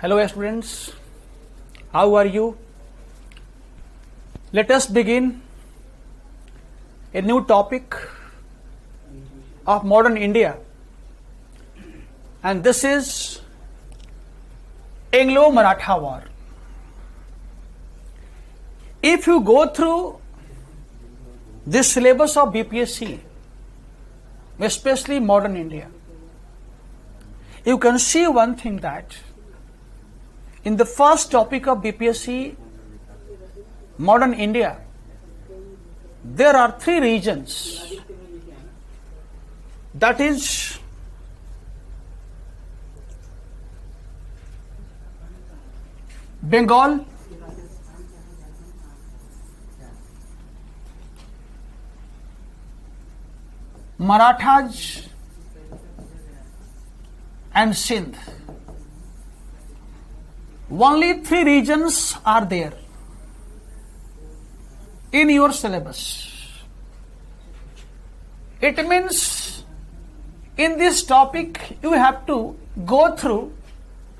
Hello students, how are you? Let us begin a new topic of modern India, and this is Anglo-Maratha War. If you go through this syllabus of BPSC, especially modern India, you can see one thing that in the first topic of BPSC, modern India, there are three regions. That is Bengal, Marathas, and Sindh. Only three regions are there in your syllabus. It means in this topic you have to go through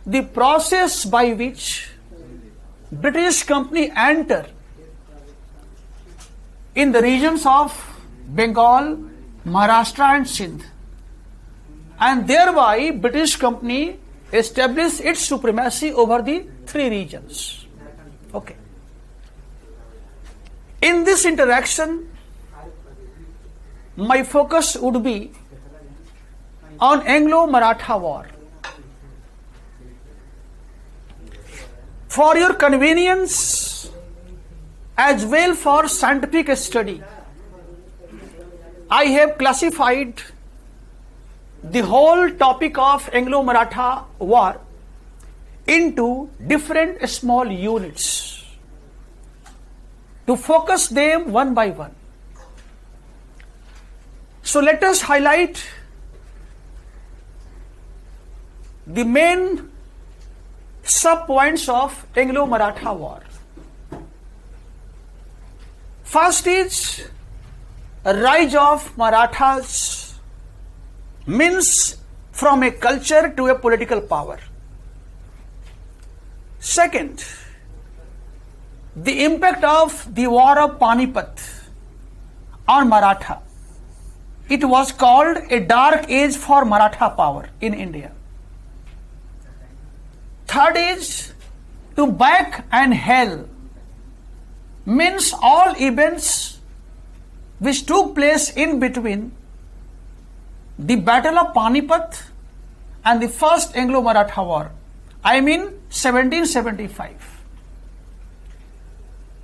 the process by which British company enter in the regions of Bengal, Maharashtra and Sindh, and thereby British company establish its supremacy over the three regions. Okay. In this interaction, my focus would be on Anglo-Maratha War. For your convenience as well for scientific study, I have classified the whole topic of Anglo-Maratha War into different small units to focus them one by one. So let us highlight the main sub-points of Anglo-Maratha War. First is rise of Marathas, means from a culture to a political power. Second, the impact of the war of Panipat on Maratha. It was called a dark age for Maratha power in India. Third is to back and hail, means all events which took place in between the Battle of Panipat and the First Anglo-Maratha War, I mean 1775.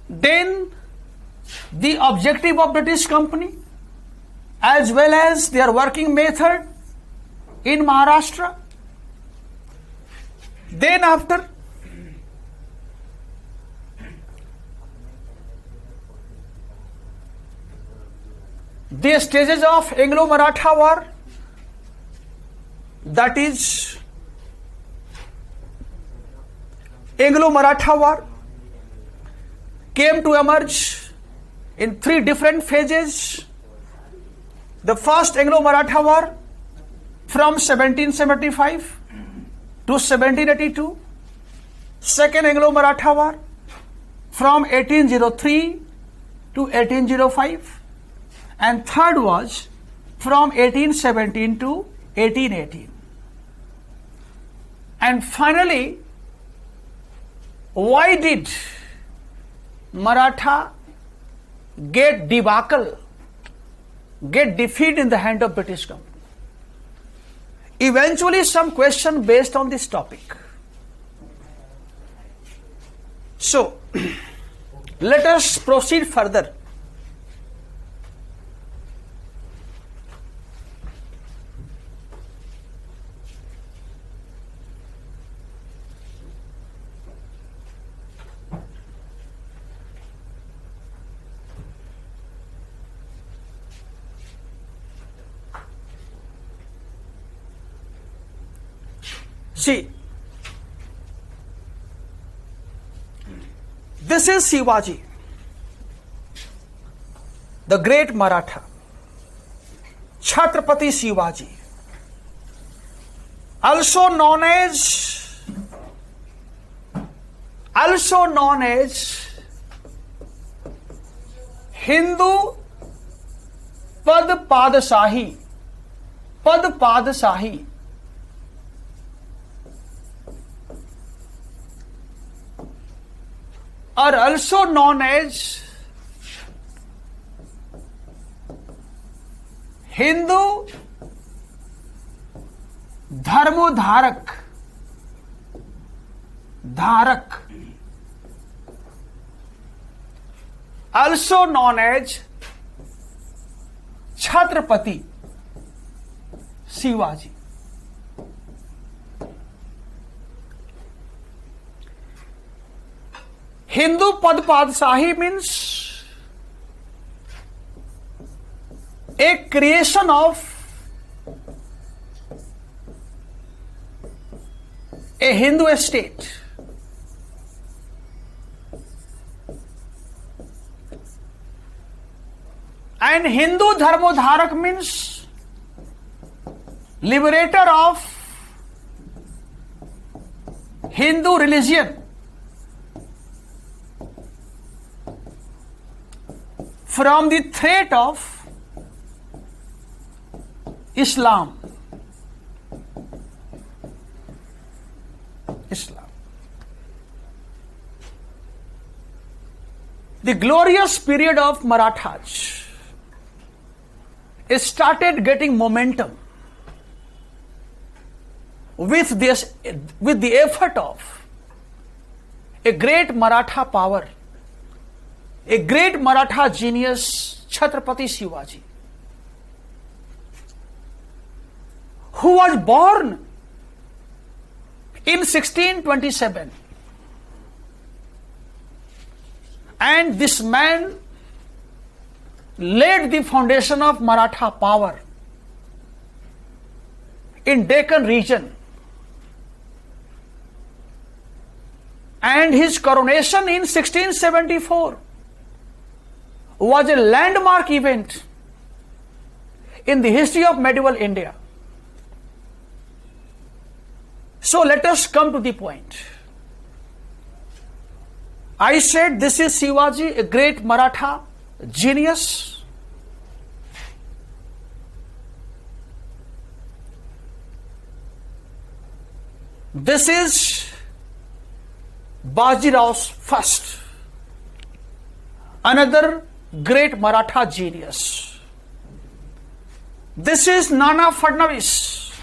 Then the objective of British company as well as their working method in Maharashtra. Then after the stages of Anglo-Maratha War, that is Anglo-Maratha War came to emerge in three different phases. The first Anglo-Maratha War from 1775 to 1782, second Anglo-Maratha War from 1803 to 1805, and third was from 1817 to 1818. And finally, why did Maratha get debacle, get defeat in the hand of British company? Eventually some question based on this topic. So, let us proceed further. See, this is Shivaji, the great Maratha, Chhatrapati Shivaji, also known as also known as Hindu Pad Padashahi. Pad Padashahi. Are also known as Hindu Dharmodharak. Dharak. Also known as Chhatrapati Shivaji. Hindu Pad Padashahi means a creation of a Hindu state. And Hindu Dharmodharak means liberator of Hindu religion from the threat of Islam. The glorious period of Marathas started getting momentum with the effort of a great Maratha power, a great Maratha genius, Chhatrapati Shivaji, who was born in 1627. And this man laid the foundation of Maratha power in Deccan region. And his coronation in 1674 was a landmark event in the history of medieval India. So let us come to the point. I said this is Shivaji, a great Maratha genius. This is Bajirao's first, another great Maratha genius. This is Nana Fadnavis,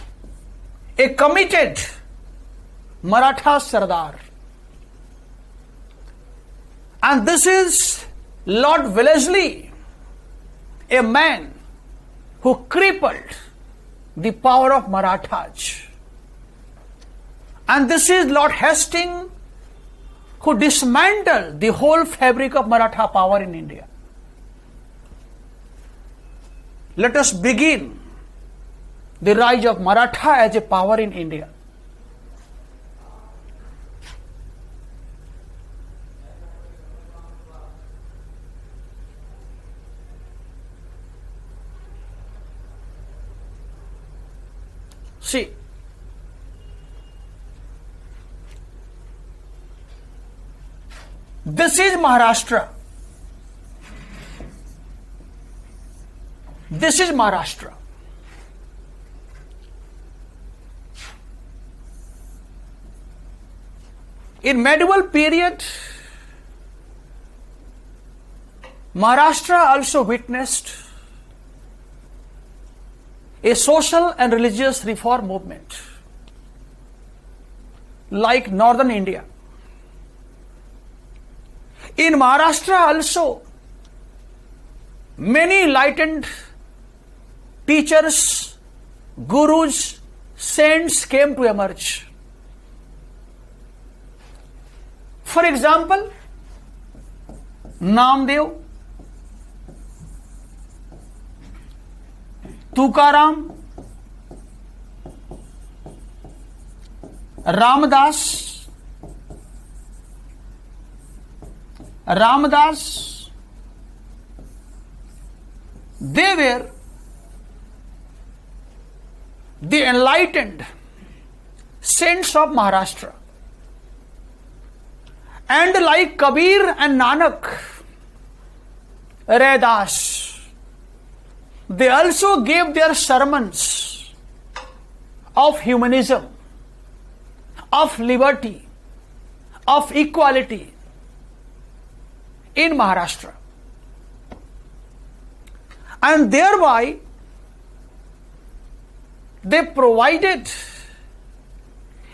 a committed Maratha Sardar. And this is Lord Wellesley, a man who crippled the power of Marathas. And this is Lord Hastings, who dismantled the whole fabric of Maratha power in India. Let us begin the rise of Maratha as a power in India. See, this is Maharashtra. This is Maharashtra. In medieval period, Maharashtra also witnessed a social and religious reform movement like northern India. In Maharashtra also, many enlightened teachers, gurus, saints came to emerge. For example, Namdev, Tukaram, Ramdas, they were the enlightened saints of Maharashtra. And like Kabir and Nanak, Raidas, they also gave their sermons of humanism, of liberty, of equality in Maharashtra. And thereby they provided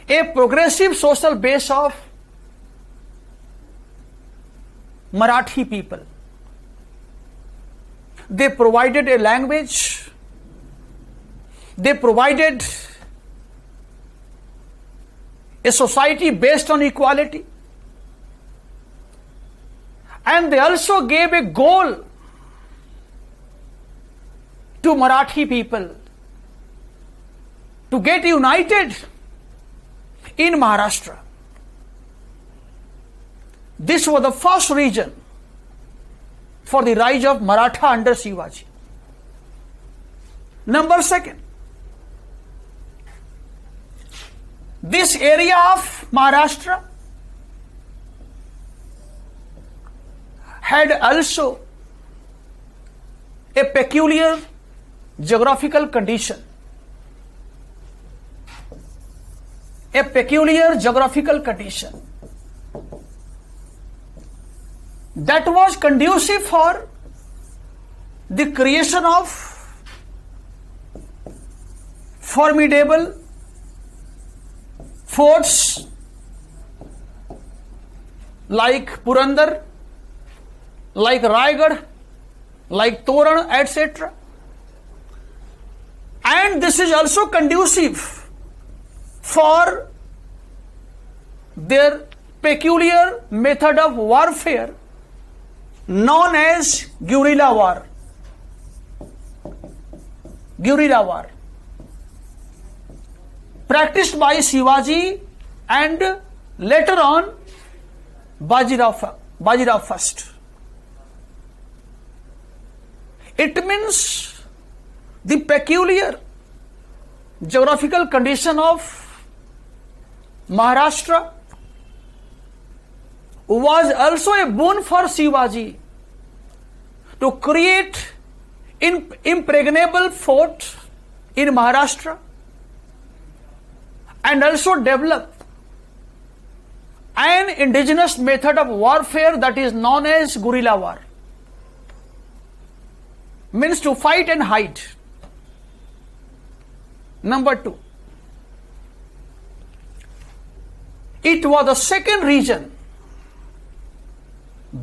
a progressive social base of Marathi people. They provided a language, they provided a society based on equality, and they also gave a goal to Marathi people to get united in Maharashtra. This was the first reason for the rise of Maratha under Shivaji. Number second, this area of Maharashtra had also a peculiar geographical condition. A peculiar geographical condition that was conducive for the creation of formidable forts like Purandar, like Raigad, like Toran, etc. And this is also conducive for their peculiar method of warfare known as guerrilla war. Guerrilla war, practiced by Shivaji and later on Bajirao first. It means the peculiar geographical condition of Maharashtra was also a boon for Shivaji to create impregnable fort in Maharashtra and also develop an indigenous method of warfare that is known as guerrilla war. Means to fight and hide. Number two, it was the second reason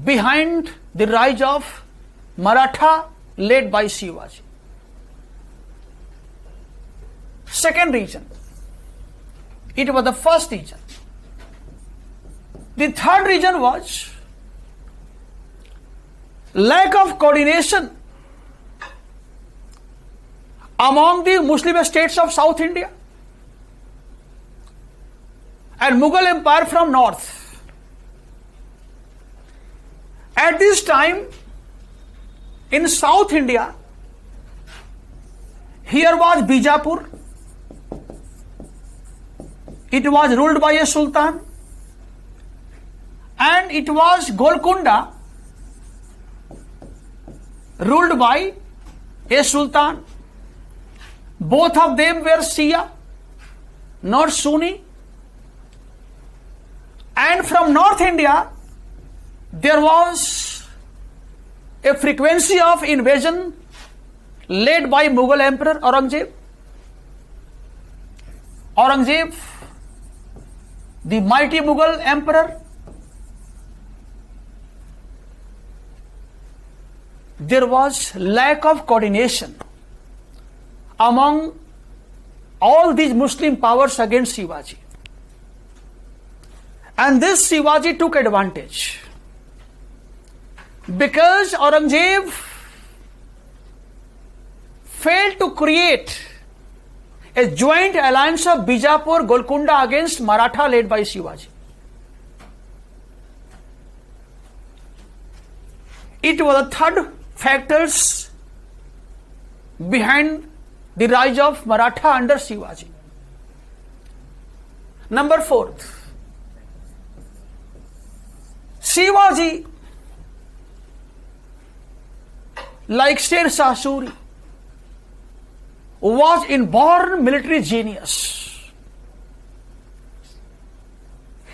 behind the rise of Maratha led by Shivaji. Second reason. It was the first reason. The third reason was lack of coordination among the Muslim states of South India and Mughal Empire from north. At this time, in South India, here was Bijapur. It was ruled by a sultan, and it was Golconda, ruled by a sultan. Both of them were Shia, not Sunni. And from North India, there was a frequency of invasion led by Mughal Emperor Aurangzeb. Aurangzeb, the mighty Mughal Emperor, there was lack of coordination among all these Muslim powers against Shivaji. And this Shivaji took advantage. Because Aurangzeb failed to create a joint alliance of Bijapur, Golconda against Maratha led by Shivaji. It was the third factors behind the rise of Maratha under Shivaji. Number fourth, Shivaji, like Sher Shah Suri, was inborn military genius.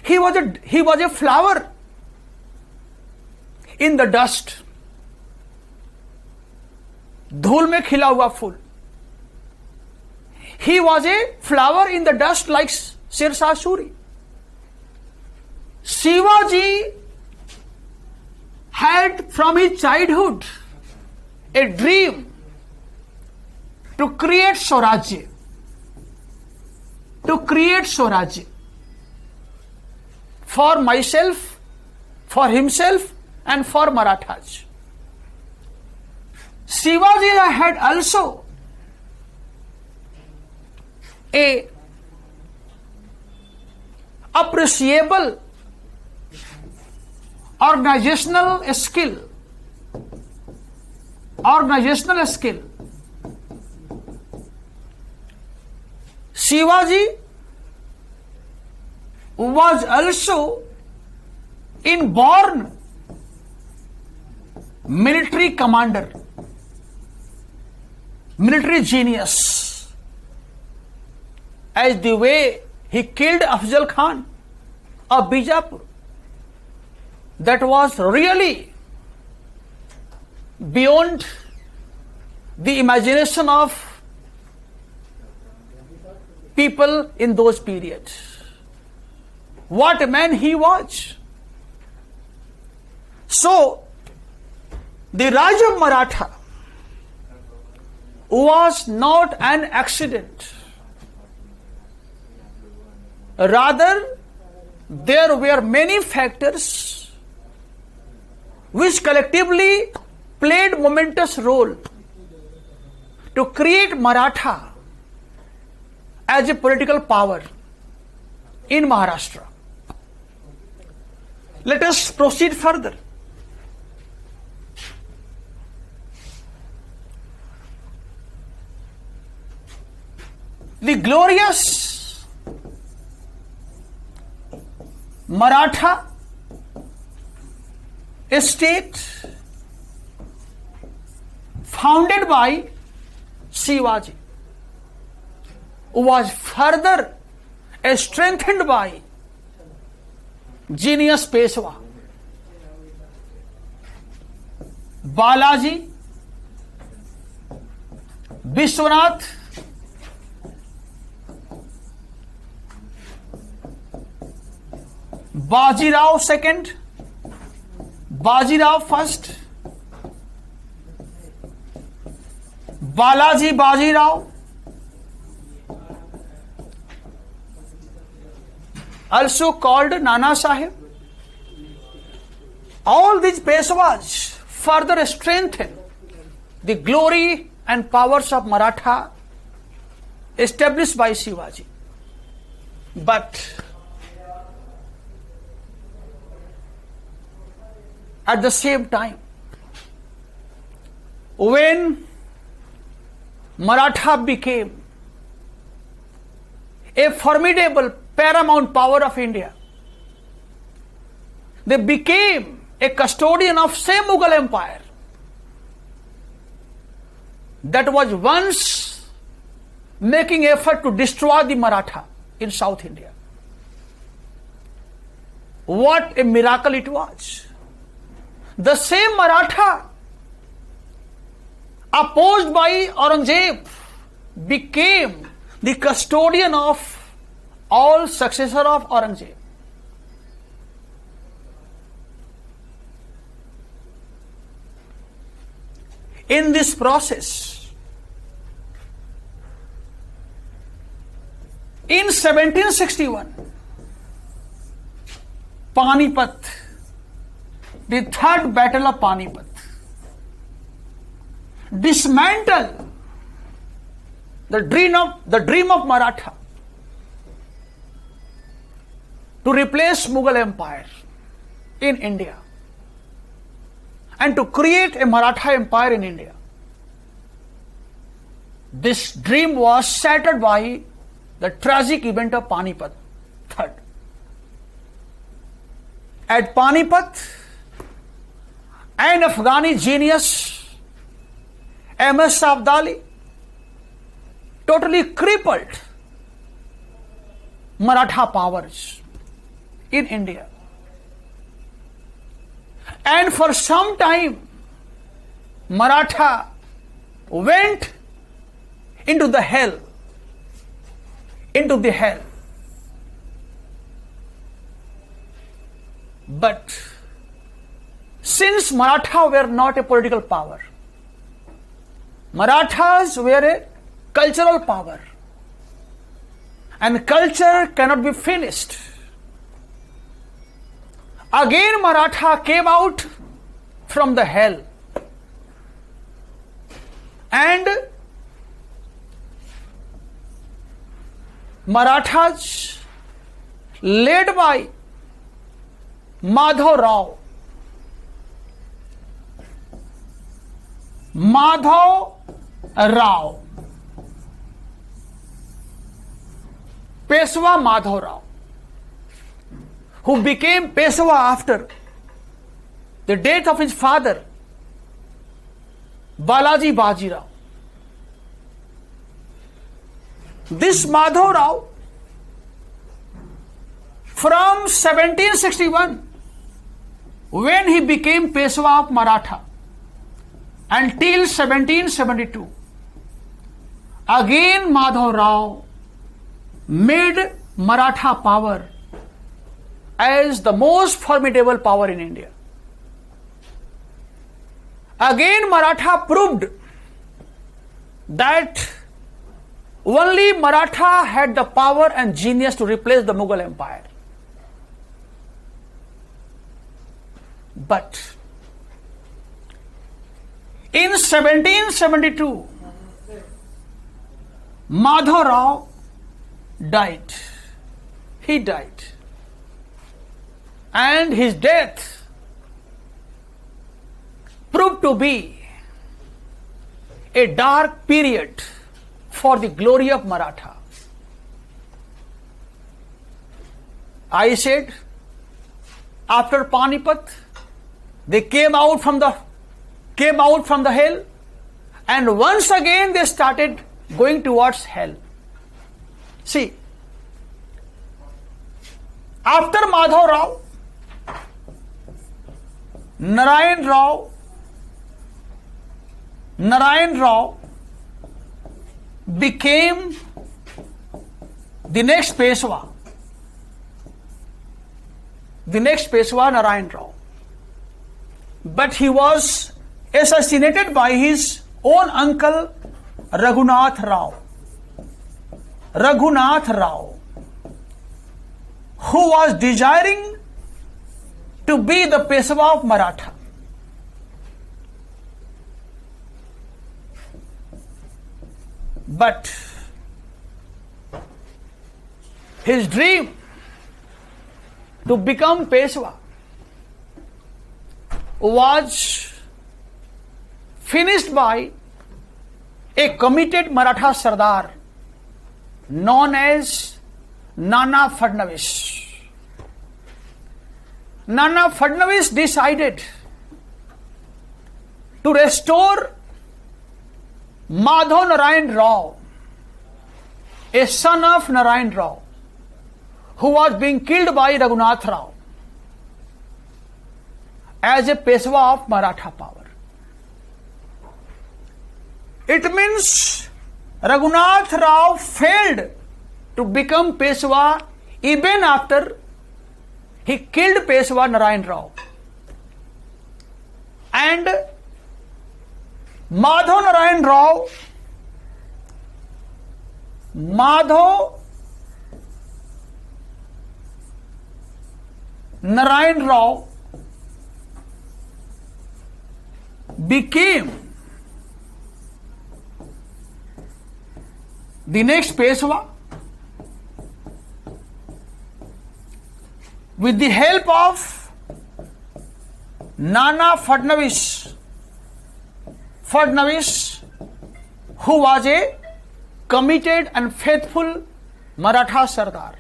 He was a flower in the dust, धूल में खिला हुआ फूल. He was a flower in the dust like Sher Shah Suri. Shivaji had from his childhood a dream to create Swarajya. To create Swarajya. For myself, for himself, and for Marathas. Shivaji had also a appreciable organizational skill. Shivaji was also inborn military commander, military genius, as the way he killed Afzal Khan of Bijapur. That was really beyond the imagination of people in those periods. What a man he was. So, the rise of Maratha was not an accident. Rather, there were many factors which collectively played momentous role to create Maratha as a political power in Maharashtra. Let us proceed further. The glorious Maratha state founded by Shivaji was further strengthened by genius Peshwa Balaji Vishwanath Bajirao second, Bajirao first, Balaji Bajirao, also called Nana Sahib. All these Peshwas further strengthen the glory and powers of Maratha established by Shivaji. But at the same time, when Maratha became a formidable paramount power of India, they became a custodian of same Mughal Empire that was once making effort to destroy the Maratha in South India. What a miracle it was. The same Maratha opposed by Aurangzeb became the custodian of all successor of Aurangzeb. In this process, in 1761, Panipat, the third battle of Panipat, dismantled the dream of Maratha to replace Mughal Empire in India and to create a Maratha Empire in India. This dream was shattered by the tragic event of Panipat, third. at Panipat, and Afghani genius MS Abdali totally crippled Maratha powers in India. And for some time, Maratha went into the hell. But since Maratha were not a political power, Marathas were a cultural power, and culture cannot be finished. Again Maratha came out from the hell, and Marathas led by Madhav Rao, Peshwa Madhav Rao, who became Peshwa after the death of his father, Balaji Bajirao. This Madhav Rao, from 1761, when he became Peshwa of Maratha, until 1772, again Madhav Rao made Maratha power as the most formidable power in India. Again Maratha proved that only Maratha had the power and genius to replace the Mughal Empire. But in 1772, Madhav Rao died. He died. And his death proved to be a dark period for the glory of Maratha. I said, after Panipat, they came out from the hell, and once again they started going towards hell. See, after Madhav Rao, Narayan Rao became the next Peshwa. Narayan Rao. But he was assassinated by his own uncle Raghunath Rao, who was desiring to be the Peshwa of Maratha. But his dream to become Peshwa was finished by a committed Maratha Sardar known as Nana Fadnavis. Nana Fadnavis decided to restore Madhav Narayan Rao, a son of Narayan Rao, who was being killed by Raghunath Rao, as a Peshwa of Maratha power. It means Raghunath Rao failed to become Peshwa even after he killed Peshwa Narayan Rao. And Madhav Narayan Rao became the next Peshwa with the help of Nana Fadnavis, who was a committed and faithful Maratha Sardar.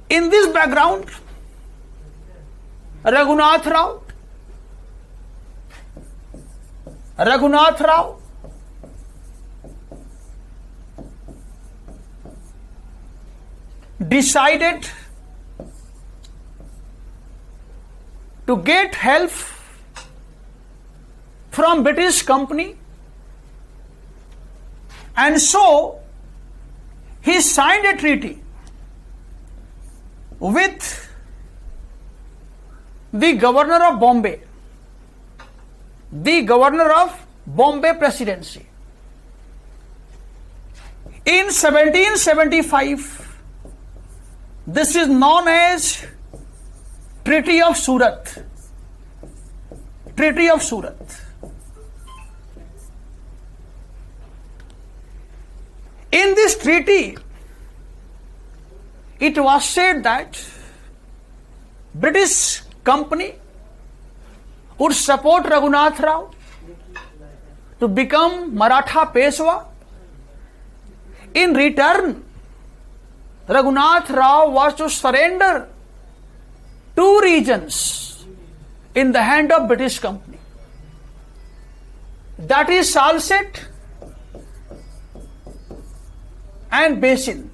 In this background, Raghunath Rao decided to get help from British company, and so he signed a treaty with the governor of Bombay, the governor of Bombay Presidency. In 1775, this is known as Treaty of Surat. Treaty of Surat. In this treaty, it was said that British company would support Raghunath Rao to become Maratha Peshwa. In return, Raghunath Rao was to surrender 2 regions in the hand of British company. That is Salsette and Basin.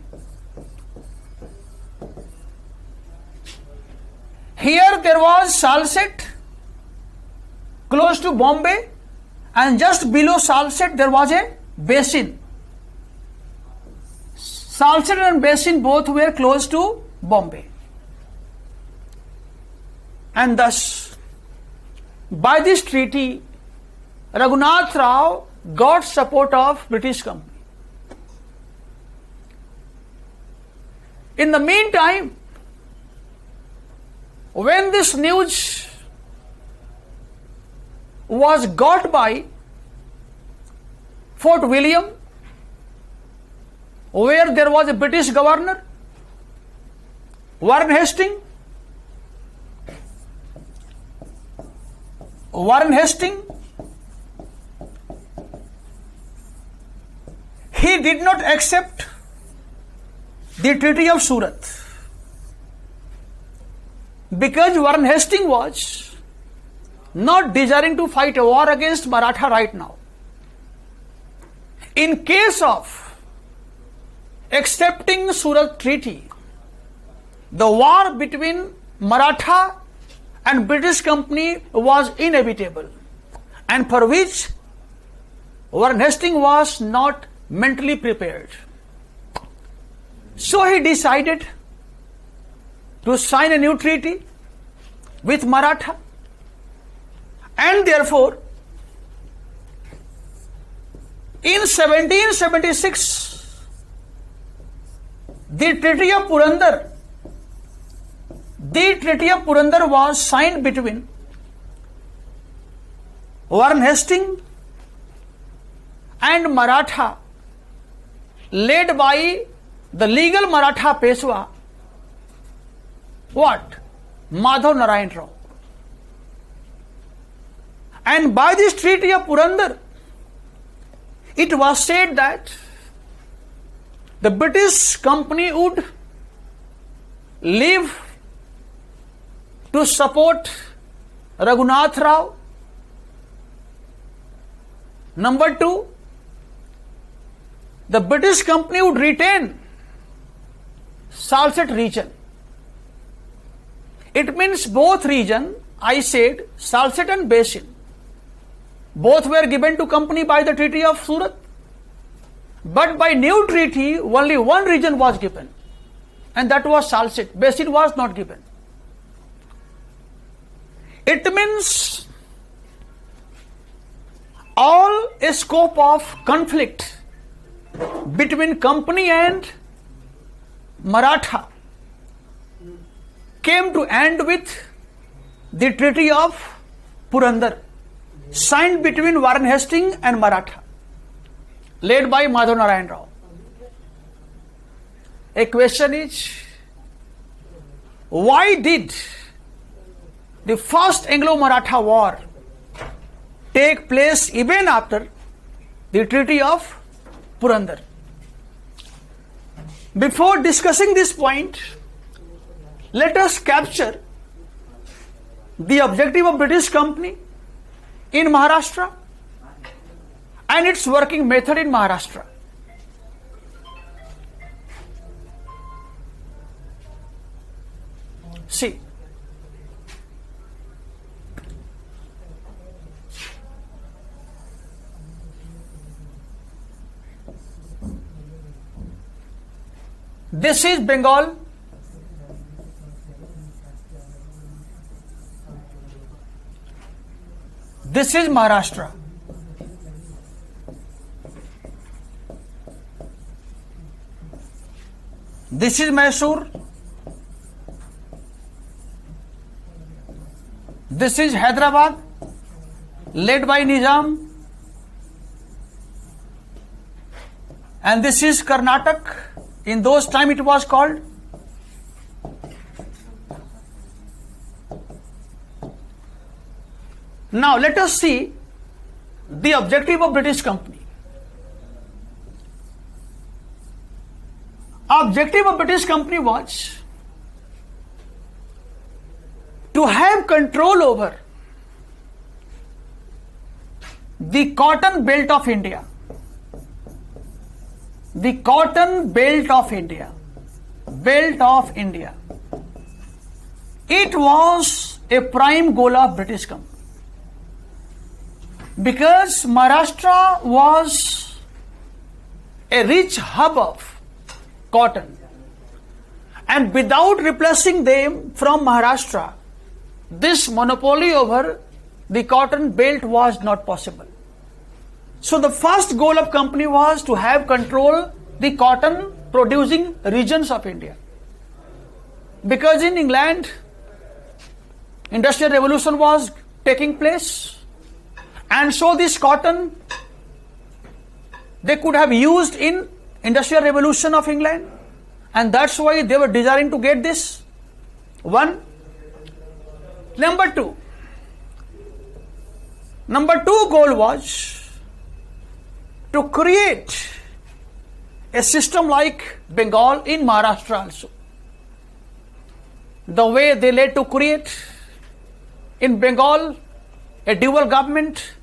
Here there was Salsette close to Bombay, and just below Salsette there was a basin. Salsette and Basin both were close to Bombay. And thus, by this treaty, Raghunath Rao got support of British company. In the meantime, when this news was got by Fort William, where there was a British governor, Warren Hastings, he did not accept the Treaty of Surat because Warren Hastings was not desiring to fight a war against Maratha right now. In case of accepting Surat Treaty, the war between Maratha and British company was inevitable, and for which Warren Hastings was not mentally prepared. So he decided to sign a new treaty with Maratha, and therefore in 1776 the Treaty of Purandar was signed between Warren Hastings and Maratha, led by the legal Maratha Peshwa, Madhav Narayan Rao. And by this Treaty of Purandar, it was said that the British company would leave to support Raghunath Rao. Number 2, the British company would retain Salsette region. It means both region, I said Salsette and Basin, both were given to company by the Treaty of Surat. But by new treaty, only one region was given, and that was Salsette. Basin was not given. It means all a scope of conflict between company and Maratha came to end with the Treaty of Purandar, signed between Warren Hastings and Maratha, led by Madhav Narayan Rao. A question is, why did the first Anglo-Maratha war take place even after the Treaty of Purandar? Before discussing this point, Let us capture the objective of British company in Maharashtra and its working method in Maharashtra. See, this is Bengal. This is Maharashtra. This is Mysore. This is Hyderabad, led by Nizam. And this is Karnataka. In those time it was called. Now let us see the objective of British company. Objective of British company was to have control over the cotton belt of India. The cotton belt of India. Belt of India. It was a prime goal of British company. Because Maharashtra was a rich hub of cotton, and without replacing them from Maharashtra, this monopoly over the cotton belt was not possible. So the first goal of company was to have control the cotton producing regions of India. Because in England, Industrial Revolution was taking place, and so this cotton they could have used in Industrial Revolution of England, and that's why they were desiring to get this. One. Number two goal was to create a system like Bengal in Maharashtra also. The way they led to create in Bengal a dual government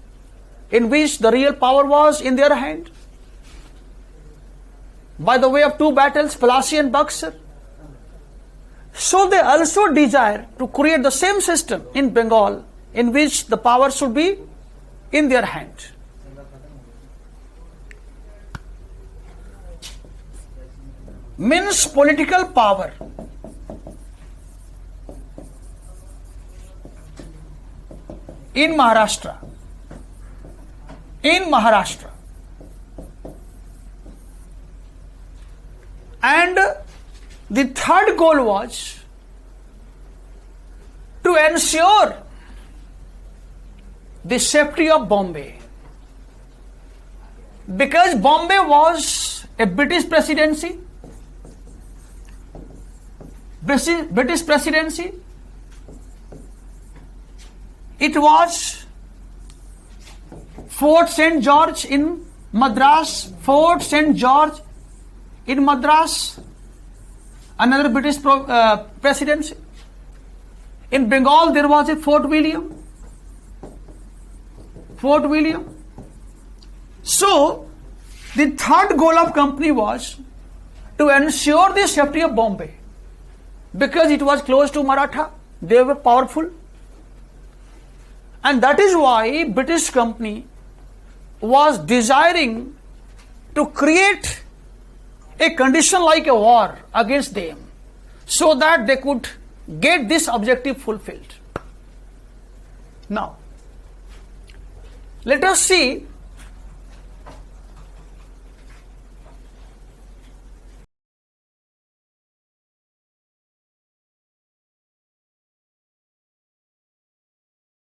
in which the real power was in their hand by the way of two battles, Plassey and Buxar. So they also desire to create the same system in Bengal in which the power should be in their hand. Means political power. In Maharashtra. And the third goal was to ensure the safety of Bombay. Because Bombay was a British presidency. It was Fort St. George in Madras, Fort St. George in Madras, another British presidency. In Bengal there was a Fort William. So the third goal of company was to ensure the safety of Bombay, because it was close to Maratha, they were powerful. And that is why British company was desiring to create a condition like a war against them, so that they could get this objective fulfilled. Now, let us see